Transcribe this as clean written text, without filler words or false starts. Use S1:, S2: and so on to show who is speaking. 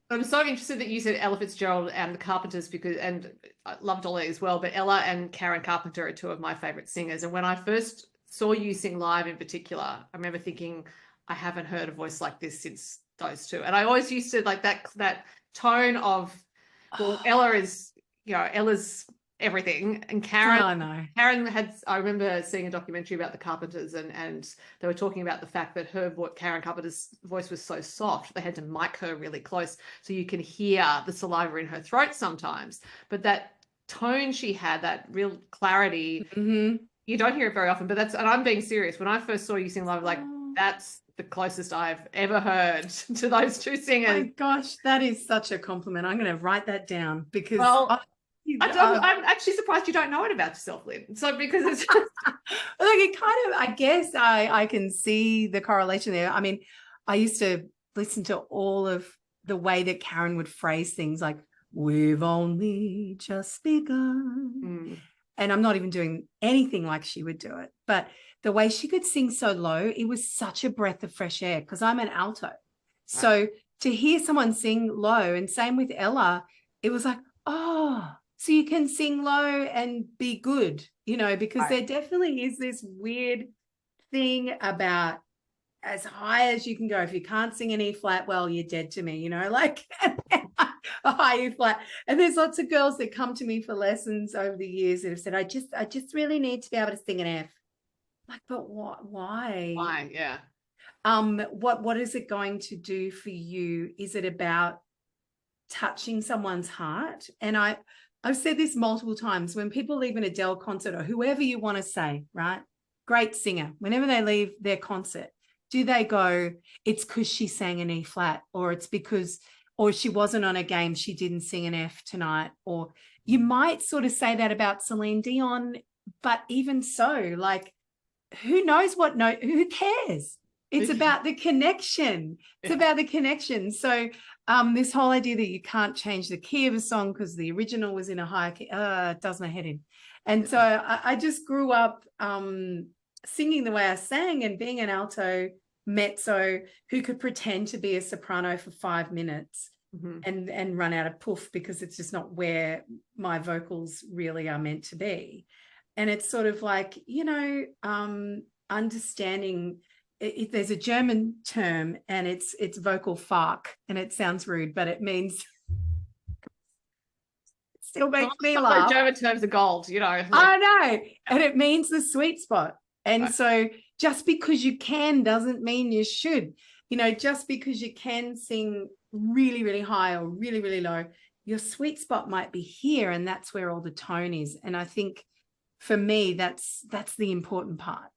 S1: I'm so interested that you said Ella Fitzgerald and the Carpenters because, and I love Dolly as well, but Ella and Karen Carpenter are two of my favorite singers. And when I first saw you sing live in particular, I remember thinking, I haven't heard a voice like this since those two. And I always used to like that tone of, well, Ella is, Ella's everything. And
S2: Oh, no.
S1: Karen had, I remember seeing a documentary about the Carpenters and they were talking about the fact that Karen Carpenter's voice was so soft, they had to mic her really close so you can hear the saliva in her throat sometimes. But that tone she had, that real clarity,
S2: Mm-hmm.
S1: you don't hear it very often. But and I'm being serious. When I first saw you sing live, like,
S2: Oh,
S1: that's the closest I've ever heard to those two
S2: my
S1: singers.
S2: gosh, that is such a compliment. I'm going to write that down because
S1: Well,
S2: uh,
S1: I'm actually surprised you don't know it about yourself, Lyn. So because it's just,
S2: like it kind of, I guess I can see the correlation there. I mean, I used to listen to all of the way that Karen would phrase things like, we've only just begun.
S1: mm,
S2: And I'm not even doing anything like she would do it. But the way she could sing so low, it was such a breath of fresh air because I'm an alto.
S1: right,
S2: So to hear someone sing low, and same with Ella, it was like, oh, so you can sing low and be good, because
S1: right.
S2: there definitely is this weird thing about as high as you can go. If you can't sing an E flat, well, you're dead to me, like a high E flat. And there's lots of girls that come to me for lessons over the years that have said, I just really need to be able to sing an F. Like, but what? Why?
S1: Fine, yeah.
S2: What is it going to do for you? Is it about touching someone's heart? And I've said this multiple times. When people leave an Adele concert or whoever you want to say, right? Great singer. Whenever they leave their concert, do they go, it's because she sang an E flat, or it's because, or she wasn't on a game, she didn't sing an F tonight? Or you might sort of say that about Celine Dion, but even so, like, who knows what note, who cares? It's about the connection. It's
S1: Yeah.
S2: about the connection. So this whole idea that you can't change the key of a song because the original was in a higher key, does my head in. And so I just grew up singing the way I sang and being an alto mezzo who could pretend to be a soprano for 5 minutes
S1: Mm-hmm.
S2: and run out of poof because it's just not where my vocals really are meant to be. And it's sort of like, understanding there's a German term and it's vocal fuck, and it sounds rude, but it means it still makes me
S1: Some of those
S2: laugh.
S1: German terms are gold, like,
S2: I know. And it means the sweet spot. And
S1: right.
S2: so just because you can doesn't mean you should. Just because you can sing really, really high or really, really low, your sweet spot might be here, and that's where all the tone is. And I think for me, that's the important part.